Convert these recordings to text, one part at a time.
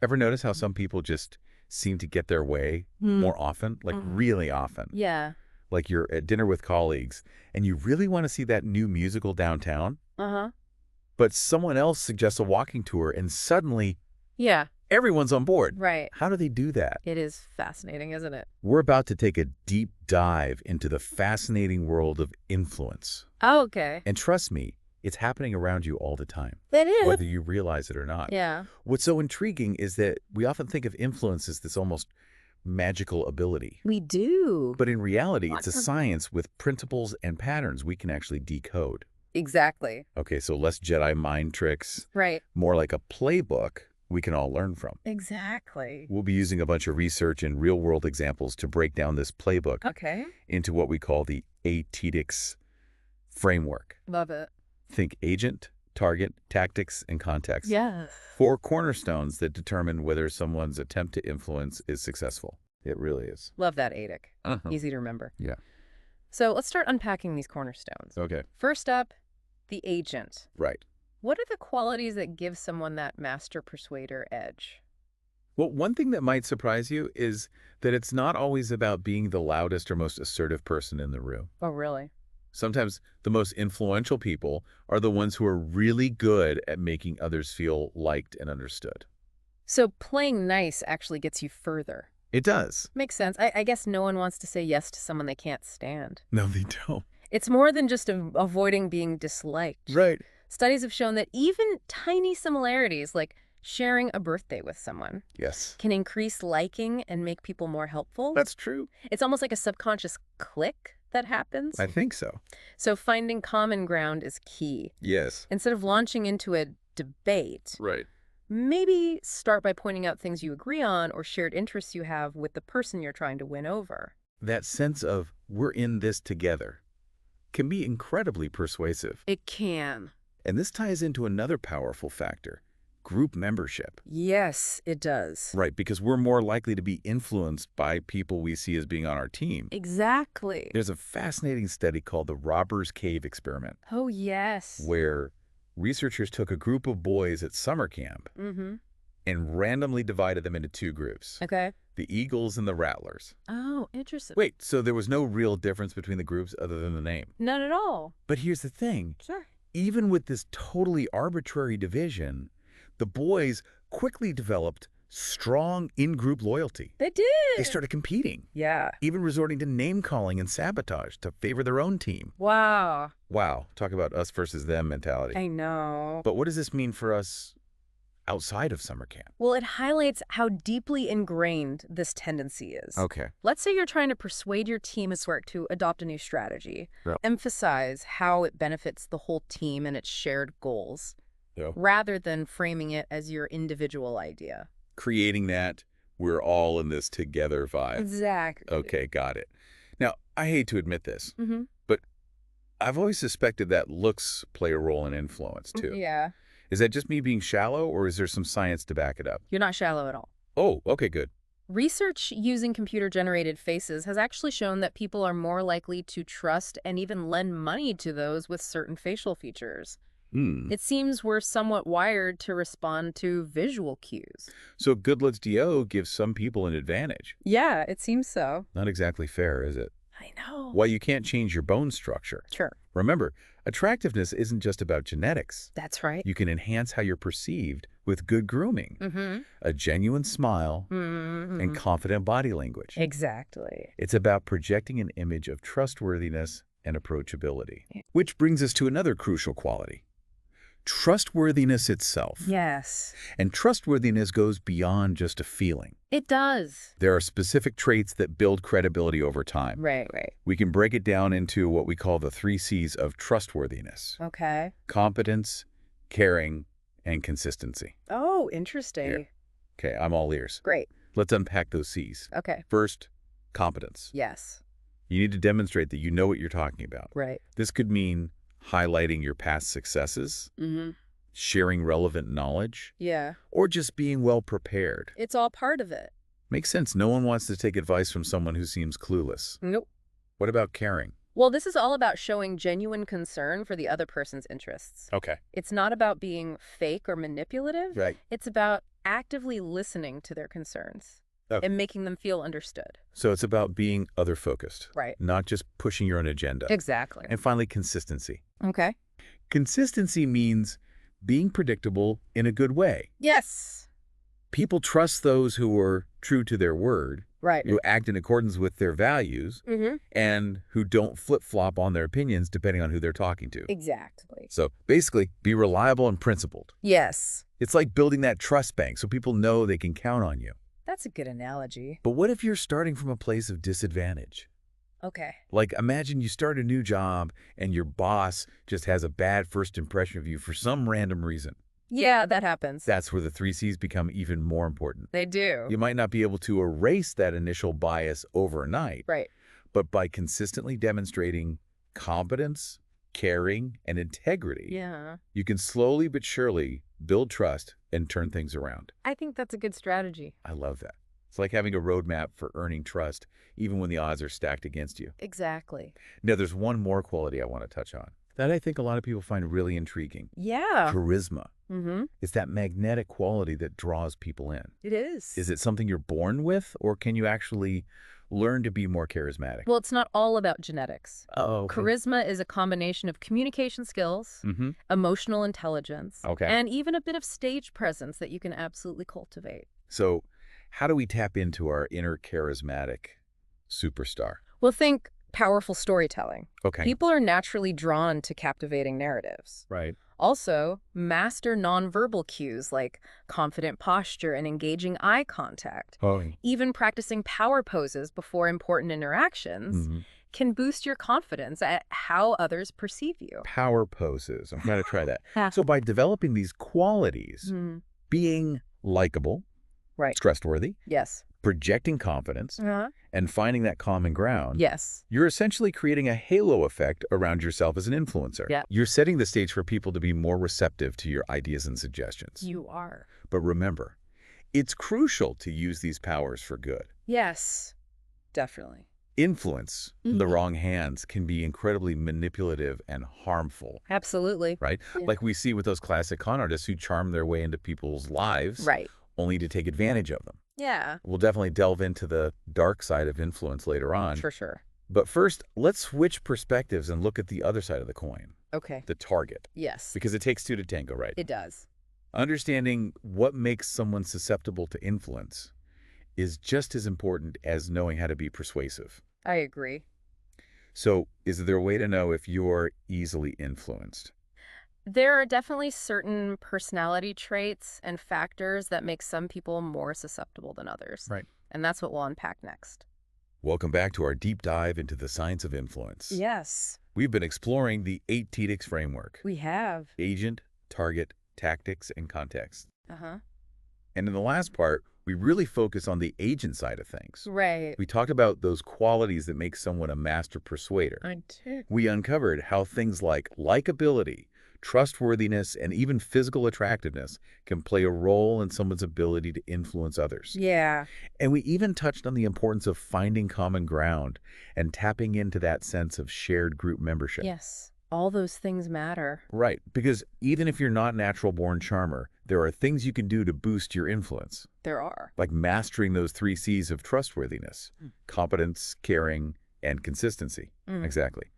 Ever notice how some people just seem to get their way more often? Like really often. Yeah. Like you're at dinner with colleagues and you really want to see that new musical downtown, Uh-huh. but someone else suggests a walking tour and suddenly Yeah. everyone's on board. Right. How do they do that? It is fascinating, isn't it? We're about to take a deep dive into the fascinating world of influence. Oh, okay. And trust me, it's happening around you all the time, That is. whether you realize it or not. Yeah. What's so intriguing is that we often think of influence as this almost magical ability. We do. But in reality, it's a science with principles and patterns we can actually decode. Exactly. Okay, so less Jedi mind tricks, Right. more like a playbook we can all learn from. Exactly. We'll be using a bunch of research and real-world examples to break down this playbook Okay. into what we call the A.T.Di.X framework. Love it. Think agent, target, tactics, and context. Yes. 4 cornerstones that determine whether someone's attempt to influence is successful. It really is. Love that A.T.I.X. Uh-huh. Easy to remember. Yeah. So let's start unpacking these cornerstones. Okay. First up, the agent. Right. What are the qualities that give someone that master persuader edge? Well, one thing that might surprise you is that it's not always about being the loudest or most assertive person in the room. Oh, really? Sometimes the most influential people are the ones who are really good at making others feel liked and understood. So playing nice actually gets you further. It does. Makes sense. I guess no one wants to say yes to someone they can't stand. No, they don't. It's more than just avoiding being disliked. Right. Studies have shown that even tiny similarities, like sharing a birthday with someone, Yes. can increase liking and make people more helpful. That's true. It's almost like a subconscious click that happens. I think so. So finding common ground is key. Yes. Instead of launching into a debate, Right. maybe start by pointing out things you agree on or shared interests you have with the person you're trying to win over. That sense of we're in this together can be incredibly persuasive. It can. And this ties into another powerful factor, group membership. Yes, it does. Right, because we're more likely to be influenced by people we see as being on our team. Exactly. There's a fascinating study called the Robbers Cave experiment, Oh, yes. where researchers took a group of boys at summer camp Mm-hmm. and randomly divided them into 2 groups, Okay. the Eagles and the Rattlers. Oh, interesting. Wait, so there was no real difference between the groups other than the name. None at all. But here's the thing. Sure. Even with this totally arbitrary division, the boys quickly developed strong in-group loyalty. They did. They started competing, Yeah. even resorting to name-calling and sabotage to favor their own team. Wow. Wow, talk about us versus them mentality. I know. But what does this mean for us outside of summer camp? Well, it highlights how deeply ingrained this tendency is. Okay. Let's say you're trying to persuade your team at work to adopt a new strategy. Yeah. Emphasize how it benefits the whole team and its shared goals, Yeah. rather than framing it as your individual idea. Creating that we're all in this together vibe. Exactly. Okay, got it. Now, I hate to admit this, Mm-hmm. but I've always suspected that looks play a role in influence, too. Yeah. Is that just me being shallow, or is there some science to back it up? You're not shallow at all. Oh, okay, good. Research using computer-generated faces has actually shown that people are more likely to trust and even lend money to those with certain facial features. It seems we're somewhat wired to respond to visual cues. So good looks DO gives some people an advantage. Yeah, it seems so. Not exactly fair, is it? I know. Well, you can't change your bone structure. Sure. Remember, attractiveness isn't just about genetics. That's right. You can enhance how you're perceived with good grooming, Mm-hmm. a genuine smile, Mm-hmm. and confident body language. Exactly. It's about projecting an image of trustworthiness and approachability. Which brings us to another crucial quality. Trustworthiness itself. Yes. And trustworthiness goes beyond just a feeling. It does. There are specific traits that build credibility over time. Right. We can break it down into what we call the 3 C's of trustworthiness: Okay. competence, caring, and consistency. Oh, interesting. Here. Okay, I'm all ears. Great. Let's unpack those C's. Okay. First, competence. Yes. You need to demonstrate that you know what you're talking about. Right. This could mean highlighting your past successes, Mm-hmm. sharing relevant knowledge, Yeah. or just being well prepared. It's all part of it. Makes sense. No one wants to take advice from someone who seems clueless. Nope. What about caring? Well, this is all about showing genuine concern for the other person's interests. Okay. It's not about being fake or manipulative. Right. It's about actively listening to their concerns Oh. and making them feel understood. So it's about being other-focused, Right. not just pushing your own agenda. Exactly. And finally, consistency. Okay. Consistency means being predictable in a good way. Yes. People trust those who are true to their word, Right. who act in accordance with their values, and who don't flip-flop on their opinions depending on who they're talking to. Exactly. So basically, be reliable and principled. Yes. It's like building that trust bank so people know they can count on you. That's a good analogy. But what if you're starting from a place of disadvantage? Okay. Like, imagine you start a new job and your boss just has a bad first impression of you for some random reason. Yeah, that happens. That's where the 3 C's become even more important. They do. You might not be able to erase that initial bias overnight, Right. but by consistently demonstrating competence, caring, and integrity, Yeah. you can slowly but surely build trust and turn things around. I think that's a good strategy. I love that. It's like having a roadmap for earning trust, even when the odds are stacked against you. Exactly. Now, there's one more quality I want to touch on that I think a lot of people find really intriguing. Yeah. Charisma. Mm-hmm. It's that magnetic quality that draws people in. It is. Is it something you're born with, or can you actually learn to be more charismatic? Well, it's not all about genetics. Oh, okay. Charisma is a combination of communication skills, emotional intelligence, and even a bit of stage presence that you can absolutely cultivate. So how do we tap into our inner charismatic superstar? Well, think powerful storytelling. Okay. People are naturally drawn to captivating narratives. Right. Also, master nonverbal cues like confident posture and engaging eye contact. Oh. Even practicing power poses before important interactions can boost your confidence at how others perceive you. Power poses. I'm going to try that. So by developing these qualities, being likable, Right. trustworthy, Yes. projecting confidence, and finding that common ground, Yes. you're essentially creating a halo effect around yourself as an influencer. Yeah. You're setting the stage for people to be more receptive to your ideas and suggestions. You are. But remember, it's crucial to use these powers for good. Yes. Definitely. Influence in the wrong hands can be incredibly manipulative and harmful. Absolutely. Right? Yeah. Like we see with those classic con artists who charm their way into people's lives Right. only to take advantage of them. Yeah. We'll definitely delve into the dark side of influence later on. For sure. But first, let's switch perspectives and look at the other side of the coin, Okay. the target. Yes. Because it takes two to tango, right? It does. Understanding what makes someone susceptible to influence is just as important as knowing how to be persuasive. I agree. So, is there a way to know if you're easily influenced? There are definitely certain personality traits and factors that make some people more susceptible than others. Right. And that's what we'll unpack next. Welcome back to our deep dive into the science of influence. Yes. We've been exploring the A.T.Di.X framework: We have. agent, target, tactics, and context. Uh-huh. And in the last part, we really focus on the agent side of things. Right. We talked about those qualities that make someone a master persuader. I did. We uncovered how things like likability, trustworthiness, and even physical attractiveness can play a role in someone's ability to influence others. Yeah. And we even touched on the importance of finding common ground and tapping into that sense of shared group membership. Yes. All those things matter. Right, because even if you're not a natural-born charmer, there are things you can do to boost your influence, There are. like mastering those 3 C's of trustworthiness: competence, caring, and consistency. Exactly.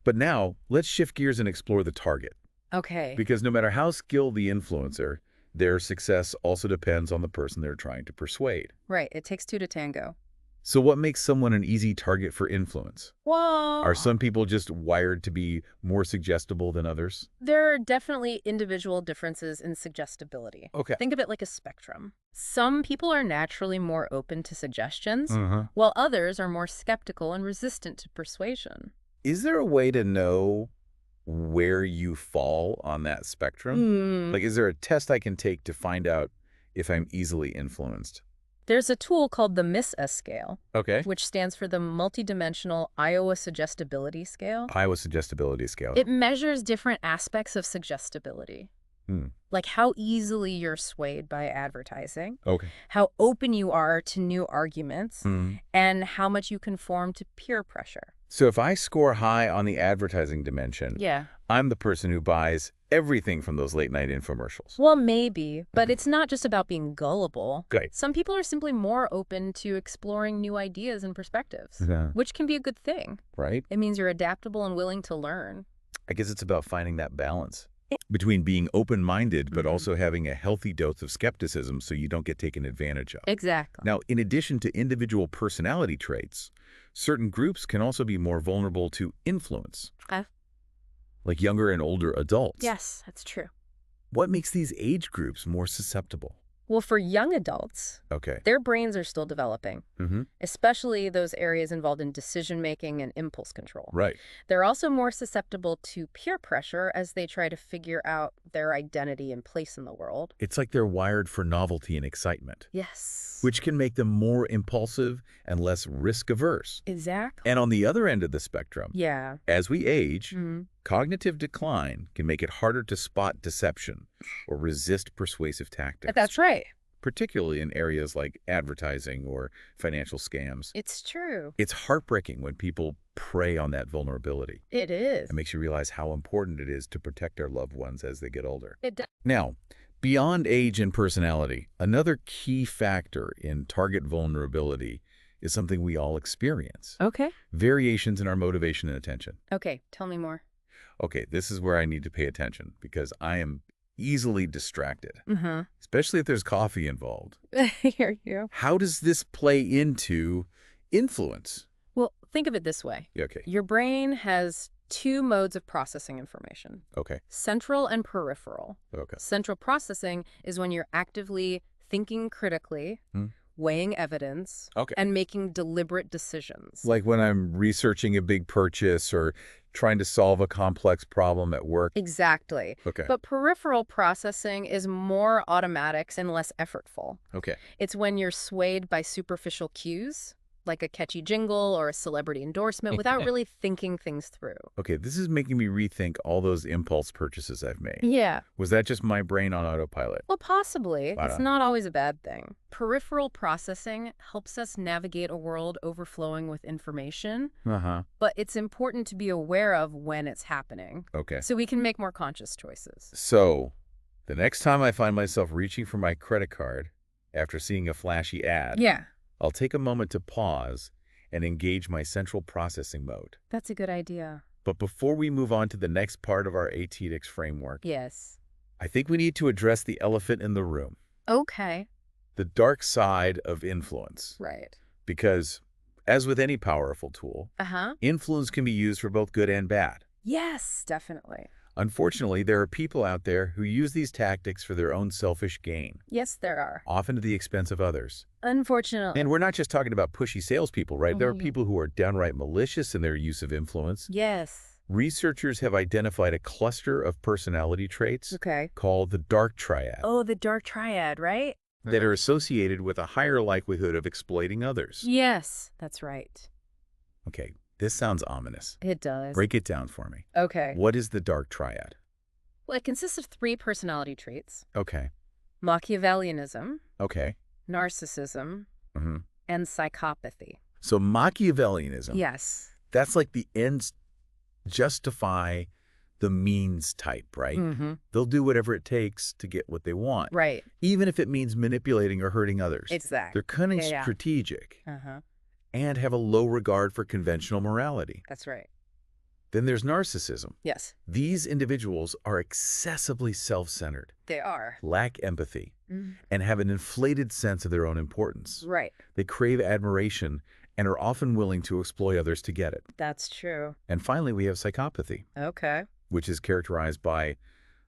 But now, let's shift gears and explore the target. Okay. Because no matter how skilled the influencer, their success also depends on the person they're trying to persuade. Right. It takes two to tango. So what makes someone an easy target for influence? Whoa. Are some people just wired to be more suggestible than others? There are definitely individual differences in suggestibility. Okay. Think of it like a spectrum. Some people are naturally more open to suggestions, Uh-huh. while others are more skeptical and resistant to persuasion. Is there a way to know where you fall on that spectrum? Like, is there a test I can take to find out if I'm easily influenced? There's a tool called the MIS-S scale, Okay. which stands for the Multidimensional Iowa Suggestibility Scale. Iowa Suggestibility Scale. It measures different aspects of suggestibility, like how easily you're swayed by advertising, Okay. how open you are to new arguments, and how much you conform to peer pressure. So if I score high on the advertising dimension, Yeah. I'm the person who buys everything from those late-night infomercials. Well, maybe, but it's not just about being gullible. Great. Some people are simply more open to exploring new ideas and perspectives, Yeah. which can be a good thing. Right? It means you're adaptable and willing to learn. I guess it's about finding that balance between being open-minded but also having a healthy dose of skepticism so you don't get taken advantage of. Exactly. Now, in addition to individual personality traits, certain groups can also be more vulnerable to influence, like younger and older adults. Yes, that's true. What makes these age groups more susceptible? Well, for young adults, Okay. their brains are still developing, especially those areas involved in decision-making and impulse control. Right. They're also more susceptible to peer pressure as they try to figure out their identity and place in the world. It's like they're wired for novelty and excitement, Yes. which can make them more impulsive and less risk-averse. Exactly. And on the other end of the spectrum, Yeah. as we age, cognitive decline can make it harder to spot deception or resist persuasive tactics. That's right. Particularly in areas like advertising or financial scams. It's true. It's heartbreaking when people prey on that vulnerability. It is. It makes you realize how important it is to protect our loved ones as they get older. It does. Now, beyond age and personality, another key factor in target vulnerability is something we all experience. Okay. Variations in our motivation and attention. Okay. Tell me more. Okay, this is where I need to pay attention because I am easily distracted, Mm-hmm. especially if there's coffee involved. I hear you. How does this play into influence? Well, think of it this way. Okay. Your brain has two modes of processing information, Okay. central and peripheral. Okay. Central processing is when you're actively thinking critically, weighing evidence, Okay. and making deliberate decisions. Like when I'm researching a big purchase or trying to solve a complex problem at work. Exactly. Okay. But peripheral processing is more automatic and less effortful. Okay. It's when you're swayed by superficial cues, like a catchy jingle or a celebrity endorsement, without really thinking things through. Okay, this is making me rethink all those impulse purchases I've made. Yeah. Was that just my brain on autopilot? Well, possibly. Right It's on. not always a bad thing. Peripheral processing helps us navigate a world overflowing with information, Uh-huh. but it's important to be aware of when it's happening Okay. so we can make more conscious choices. So, the next time I find myself reaching for my credit card after seeing a flashy ad, Yeah, I'll take a moment to pause and engage my central processing mode. that's a good idea. But before we move on to the next part of our A.T.Di.X framework, Yes. I think we need to address the elephant in the room, Okay. the dark side of influence. Right. Because, as with any powerful tool, Uh-huh. influence can be used for both good and bad. Yes, definitely. Unfortunately, there are people out there who use these tactics for their own selfish gain, Yes, there are. often to the expense of others. Unfortunately. And we're not just talking about pushy salespeople, right? There are Mhm. people who are downright malicious in their use of influence. Yes. Researchers have identified a cluster of personality traits Okay. called the dark triad Oh, the dark triad, right? that are associated with a higher likelihood of exploiting others. Yes, that's right. Okay, this sounds ominous. It does. Break it down for me. Okay. What is the dark triad? Well, it consists of 3 personality traits: Okay, Machiavellianism, okay. narcissism, hmm and psychopathy. So Machiavellianism, Yes. that's like the ends justify the means type, right? Mm-hmm. They'll do whatever it takes to get what they want, Right. even if it means manipulating or hurting others. Exactly. They're cunning, Yeah. strategic, Uh-huh. and have a low regard for conventional morality. That's right. Then there's narcissism. Yes, These individuals are excessively self-centered, they are. lack empathy, Mhm. and have an inflated sense of their own importance. Right. They crave admiration and are often willing to exploit others to get it. That's true. And finally, we have psychopathy, Okay. which is characterized by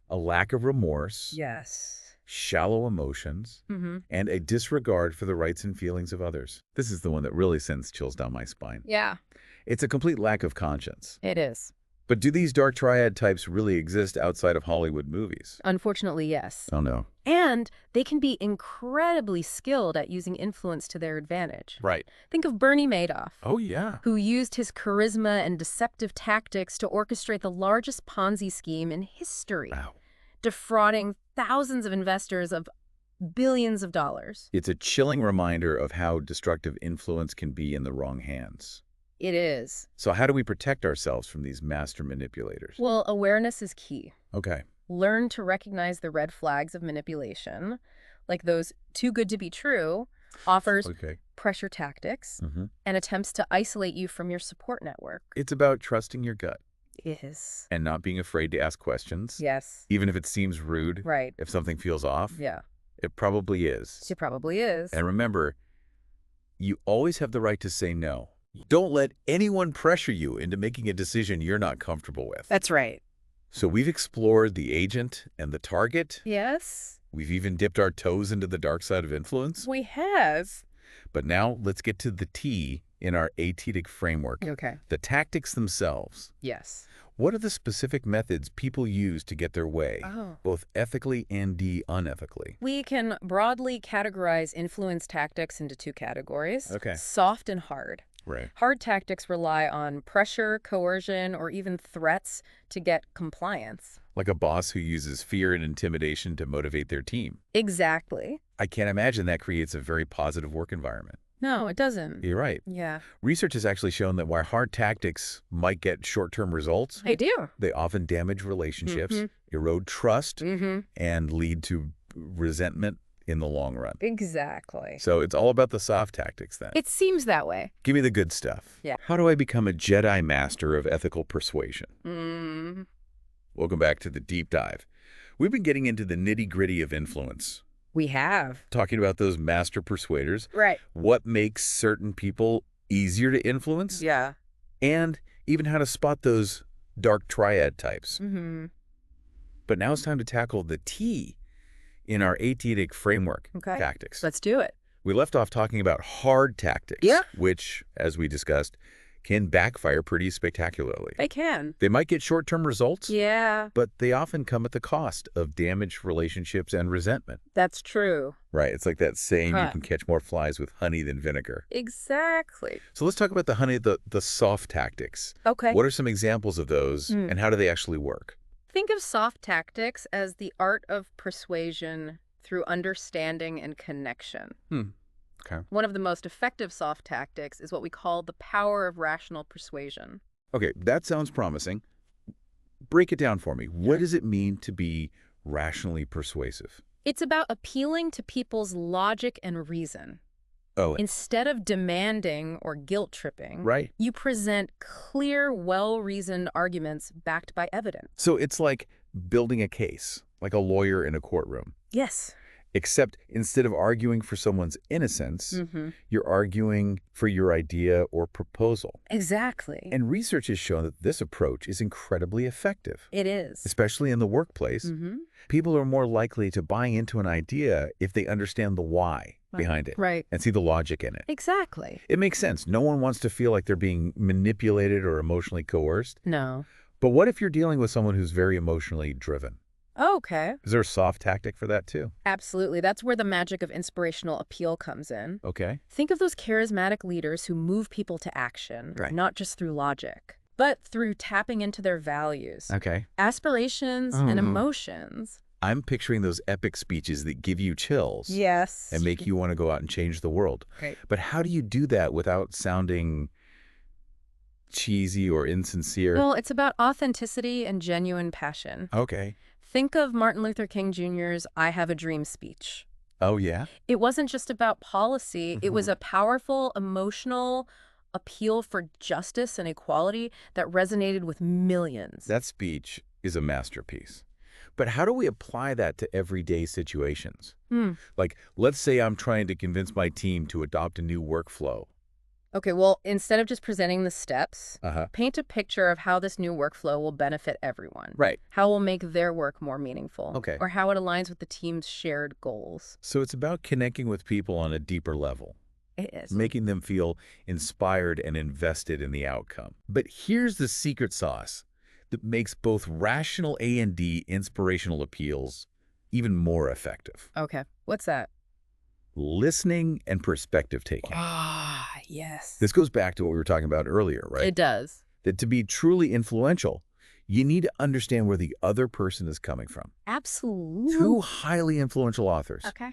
a lack of remorse, Yes. shallow emotions, Mm-hmm. and a disregard for the rights and feelings of others. This is the one that really sends chills down my spine. Yeah, It's a complete lack of conscience. it is. But do these dark triad types really exist outside of Hollywood movies? Unfortunately, yes. Oh, no. And they can be incredibly skilled at using influence to their advantage. Right. Think of Bernie Madoff, Oh, yeah. who used his charisma and deceptive tactics to orchestrate the largest Ponzi scheme in history, Wow. defrauding thousands of investors of billions of dollars. It's a chilling reminder of how destructive influence can be in the wrong hands. It is. So how do we protect ourselves from these master manipulators? Well, awareness is key. Okay. Learn to recognize the red flags of manipulation, like those too good to be true, offers Okay. pressure tactics, and attempts to isolate you from your support network. It's about trusting your gut Is. and not being afraid to ask questions. Yes. Even if it seems rude, Right. if something feels off, Yeah. it probably is. She probably is. And remember, you always have the right to say no. Don't let anyone pressure you into making a decision you're not comfortable with. That's right. So we've explored the agent and the target. Yes, We've even dipped our toes into the dark side of influence. we have. But now let's get to the T in our A.T.Di.X framework, Okay. the tactics themselves. Yes. What are the specific methods people use to get their way, Oh. both ethically and unethically? We can broadly categorize influence tactics into two categories. Okay. Soft and hard. Right. Hard tactics rely on pressure, coercion, or even threats to get compliance. Like a boss who uses fear and intimidation to motivate their team. Exactly. I can't imagine that creates a very positive work environment. No, it doesn't. You're right. Yeah. Research has actually shown that while hard tactics might get short-term results, I do. they often damage relationships, erode trust, and lead to resentment in the long run. Exactly. So it's all about the soft tactics then. It seems that way. Give me the good stuff. Yeah. How do I become a Jedi master of ethical persuasion? Welcome back to the deep dive. We've been getting into the nitty-gritty of influence, We have. talking about those master persuaders, Right. what makes certain people easier to influence, Yeah. and even how to spot those dark triad types. But now it's time to tackle the T in our A.T.Di.X framework, Okay. tactics. Let's do it. We left off talking about hard tactics, Yeah. which, as we discussed, can backfire pretty spectacularly. They can. They might get short-term results, Yeah, but they often come at the cost of damaged relationships and resentment. that's true. Right, it's like that saying, you Huh. can catch more flies with honey than vinegar. Exactly. So let's talk about the soft tactics. Okay. What are some examples of those, and how do they actually work? Think of soft tactics as the art of persuasion through understanding and connection. Okay. One of the most effective soft tactics is what we call the power of rational persuasion. Okay, that sounds promising. Break it down for me. What does it mean to be rationally persuasive? It's about appealing to people's logic and reason. Oh, Instead of demanding or guilt-tripping, right. you present clear, well-reasoned arguments backed by evidence. So it's like building a case, like a lawyer in a courtroom. Yes. Except instead of arguing for someone's innocence, you're arguing for your idea or proposal. Exactly. And research has shown that this approach is incredibly effective, It is. especially in the workplace. People are more likely to buy into an idea if they understand the why behind it Right. and see the logic in it. Exactly. It makes sense. No one wants to feel like they're being manipulated or emotionally coerced. No. But what if you're dealing with someone who's very emotionally driven? Okay. Is there a soft tactic for that too? Absolutely. That's where the magic of inspirational appeal comes in. Okay. Think of those charismatic leaders who move people to action, Right. not just through logic, but through tapping into their values, Okay. aspirations, and emotions. I'm picturing those epic speeches that give you chills Yes. and make you want to go out and change the world. Right. But how do you do that without sounding cheesy or insincere? Well, it's about authenticity and genuine passion. Okay. Think of Martin Luther King Jr.'s I Have a Dream speech. Oh, yeah? It wasn't just about policy. It was a powerful, emotional appeal for justice and equality that resonated with millions. That speech is a masterpiece. But how do we apply that to everyday situations? Like, let's say I'm trying to convince my team to adopt a new workflow. Okay, well, instead of just presenting the steps, Uh-huh. paint a picture of how this new workflow will benefit everyone. Right. How it will make their work more meaningful. Okay. Or how it aligns with the team's shared goals. So it's about connecting with people on a deeper level, It is. making them feel inspired and invested in the outcome. But here's the secret sauce that makes both rational A&D inspirational appeals even more effective. Okay, what's that? Listening and perspective taking. Ah, yes. This goes back to what we were talking about earlier, right? It does. That to be truly influential, you need to understand where the other person is coming from. Absolutely. Two highly influential authors, Okay.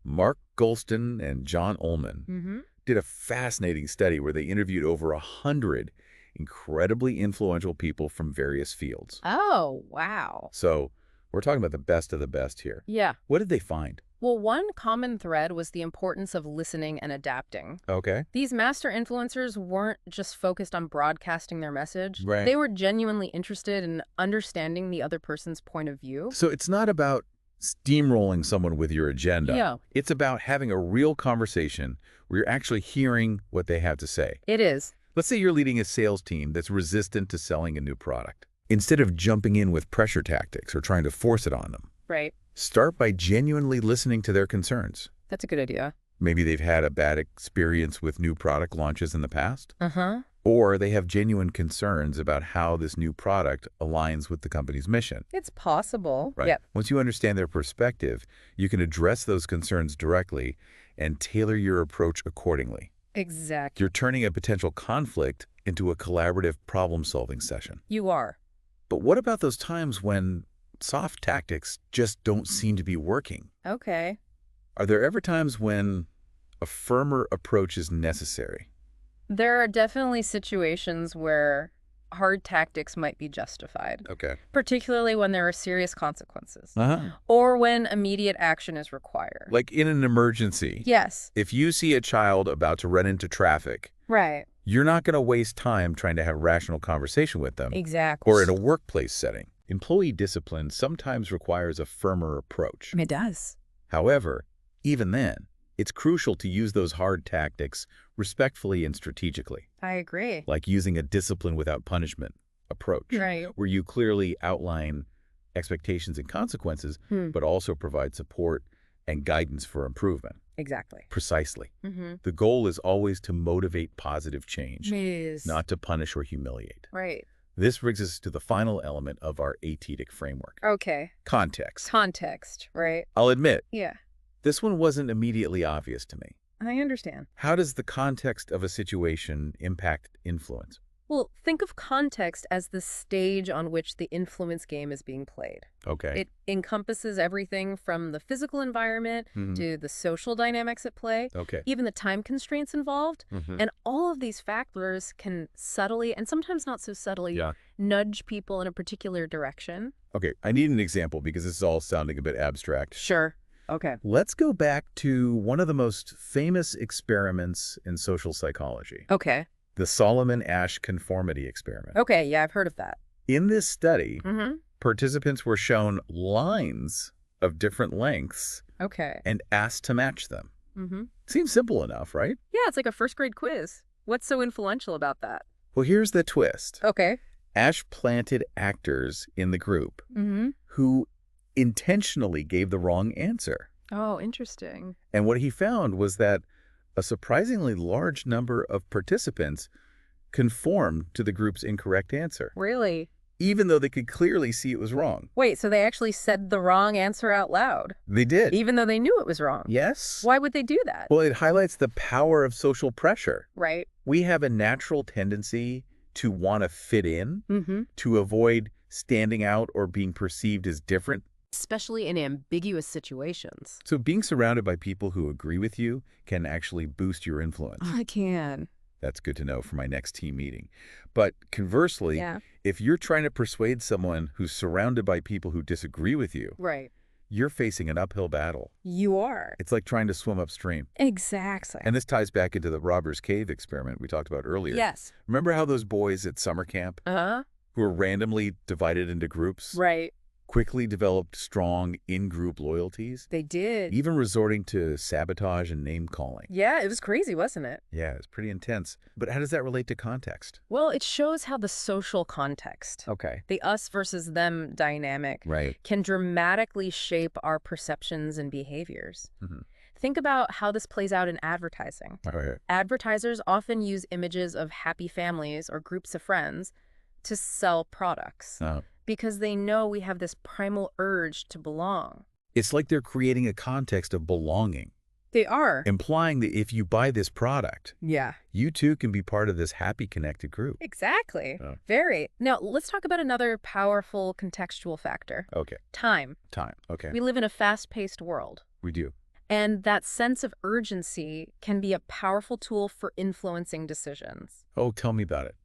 Mark Goulston and John Ullman, did a fascinating study where they interviewed over 100 incredibly influential people from various fields. Oh, wow. So we're talking about the best of the best here. Yeah. What did they find? Well, one common thread was the importance of listening and adapting. Okay. These master influencers weren't just focused on broadcasting their message. Right. They were genuinely interested in understanding the other person's point of view. So it's not about steamrolling someone with your agenda. Yeah. It's about having a real conversation where you're actually hearing what they have to say. It is. Let's say you're leading a sales team that's resistant to selling a new product. Instead of jumping in with pressure tactics or trying to force it on them, Right. start by genuinely listening to their concerns. That's a good idea. Maybe they've had a bad experience with new product launches in the past, Uh-huh. or they have genuine concerns about how this new product aligns with the company's mission. It's possible. Right? Yep. Once you understand their perspective, you can address those concerns directly and tailor your approach accordingly. Exactly. You're turning a potential conflict into a collaborative problem-solving session. You are. But what about those times when soft tactics just don't seem to be working? Okay. Are there ever times when a firmer approach is necessary? There are definitely situations where hard tactics might be justified, Okay. particularly when there are serious consequences Uh-huh. or when immediate action is required. Like in an emergency, Yes. if you see a child about to run into traffic, Right. you're not going to waste time trying to have rational conversation with them. Exactly. Or in a workplace setting. Employee discipline sometimes requires a firmer approach. It does. However, even then, it's crucial to use those hard tactics respectfully and strategically, I agree. like using a discipline without punishment approach, Right. where you clearly outline expectations and consequences, but also provide support and guidance for improvement. Exactly. Precisely. Mm-hmm. The goal is always to motivate positive change, Is. not to punish or humiliate. Right. This brings us to the final element of our A.T.Di.X framework, Okay. context. Context, right? I'll admit, Yeah. this one wasn't immediately obvious to me. I understand. How does the context of a situation impact influence? Well, think of context as the stage on which the influence game is being played. Okay. It encompasses everything from the physical environment to the social dynamics at play, Okay. even the time constraints involved. And all of these factors can subtly, and sometimes not so subtly, Yeah. nudge people in a particular direction. Okay, I need an example because this is all sounding a bit abstract. Sure. Okay. Let's go back to one of the most famous experiments in social psychology, Okay. the Solomon Asch conformity experiment. Okay, yeah, I've heard of that. In this study, Mm-hmm. participants were shown lines of different lengths Okay. and asked to match them. Mm-hmm. Seems simple enough, right? Yeah, it's like a first grade quiz. What's so influential about that? Well, here's the twist. Okay. Asch planted actors in the group Mm-hmm. who intentionally gave the wrong answer. Oh, interesting. And what he found was that a surprisingly large number of participants conformed to the group's incorrect answer, Really? even though they could clearly see it was wrong. Wait, so they actually said the wrong answer out loud, They did. even though they knew it was wrong? Yes. Why would they do that? Well, it highlights the power of social pressure. Right. We have a natural tendency to want to fit in, Mm-hmm. to avoid standing out or being perceived as different. Especially in ambiguous situations. So being surrounded by people who agree with you can actually boost your influence. I can. That's good to know for my next team meeting. But conversely, Yeah. if you're trying to persuade someone who's surrounded by people who disagree with you, Right. you're facing an uphill battle. You are. It's like trying to swim upstream. Exactly. And this ties back into the Robbers Cave experiment we talked about earlier. Yes. Remember how those boys at summer camp Uh-huh. who were randomly divided into groups Right. quickly developed strong in-group loyalties, They did. even resorting to sabotage and name-calling? Yeah, it was crazy, wasn't it? Yeah, it's pretty intense. But how does that relate to context? Well, it shows how the social context, Okay. the us versus them dynamic, Right. can dramatically shape our perceptions and behaviors. Mhm. Think about how this plays out in advertising. All right. Advertisers often use images of happy families or groups of friends to sell products because they know we have this primal urge to belong. It's like they're creating a context of belonging, They are. implying that if you buy this product, Yeah. you too can be part of this happy, connected group. Exactly. Oh. Very. Now, let's talk about another powerful contextual factor. Okay. Time. Time. Okay. We live in a fast-paced world. We do. And that sense of urgency can be a powerful tool for influencing decisions. Oh, tell me about it.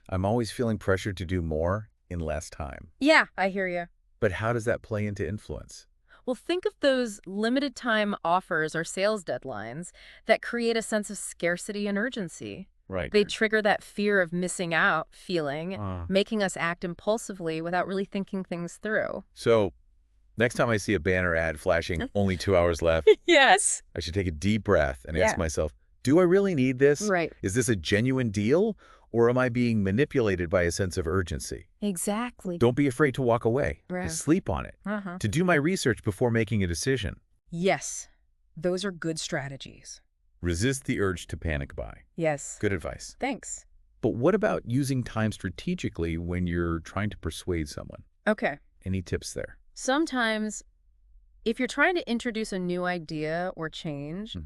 I'm always feeling pressured to do more in less time. Yeah, I hear you. But how does that play into influence? Well, think of those limited time offers or sales deadlines that create a sense of scarcity and urgency. Right. They trigger that fear of missing out feeling, Uh, making us act impulsively without really thinking things through. so next time I see a banner ad flashing only 2 hours left, Yes. I should take a deep breath and ask Yeah. myself, do I really need this? Right. Is this a genuine deal? Or am I being manipulated by a sense of urgency? Exactly. Don't be afraid to walk away. Right. To sleep on it. Uh-huh. To do my research before making a decision. Yes. Those are good strategies. Resist the urge to panic buy. Yes. Good advice. Thanks. But what about using time strategically when you're trying to persuade someone? Okay. Any tips there? Sometimes, if you're trying to introduce a new idea or change,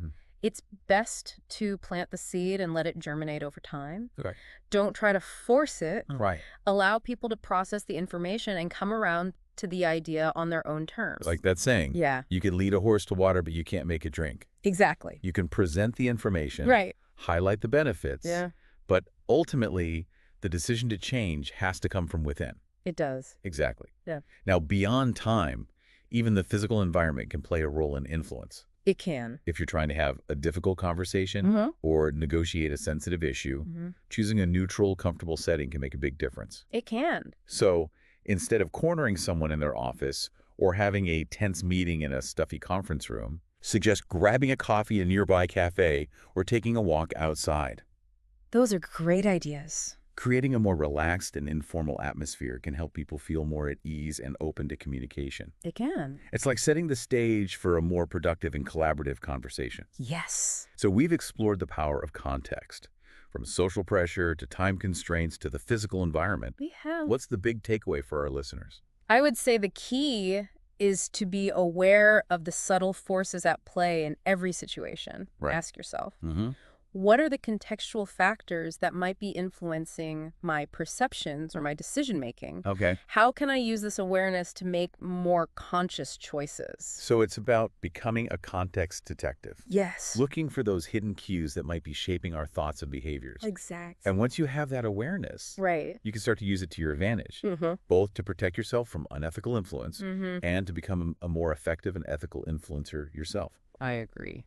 it's best to plant the seed and let it germinate over time. Okay. Don't try to force it. Right. Allow people to process the information and come around to the idea on their own terms. Like that saying, Yeah. you can lead a horse to water, but you can't make it drink. Exactly. You can present the information, Right. highlight the benefits, Yeah. but ultimately, the decision to change has to come from within. It does. Exactly. Yeah. Now, beyond time, even the physical environment can play a role in influence. It can. If you're trying to have a difficult conversation or negotiate a sensitive issue, choosing a neutral, comfortable setting can make a big difference. It can. So instead of cornering someone in their office or having a tense meeting in a stuffy conference room, suggest grabbing a coffee in a nearby cafe or taking a walk outside. Those are great ideas. Creating a more relaxed and informal atmosphere can help people feel more at ease and open to communication. It can. It's like setting the stage for a more productive and collaborative conversation. Yes. So we've explored the power of context, from social pressure to time constraints to the physical environment. We have. What's the big takeaway for our listeners? I would say the key is to be aware of the subtle forces at play in every situation. Right. Ask yourself, what are the contextual factors that might be influencing my perceptions or my decision-making? Okay. How can I use this awareness to make more conscious choices? So it's about becoming a context detective. Yes. Looking for those hidden cues that might be shaping our thoughts and behaviors. Exactly. And once you have that awareness, Right. you can start to use it to your advantage, both to protect yourself from unethical influence and to become a more effective and ethical influencer yourself. I agree.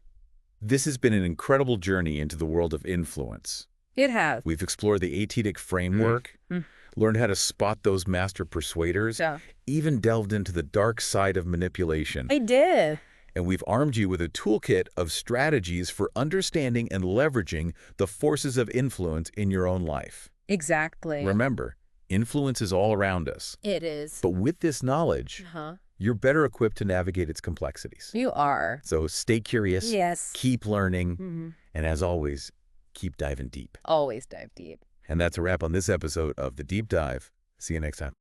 This has been an incredible journey into the world of influence. It has. We've explored the A.T.Di.X framework, learned how to spot those master persuaders, Yeah. even delved into the dark side of manipulation. I did. And we've armed you with a toolkit of strategies for understanding and leveraging the forces of influence in your own life. Exactly. Remember, influence is all around us. It is. But with this knowledge, you're better equipped to navigate its complexities. You are. So stay curious, Yes. keep learning, and as always, keep diving deep. Always dive deep. And that's a wrap on this episode of The Deep Dive. See you next time.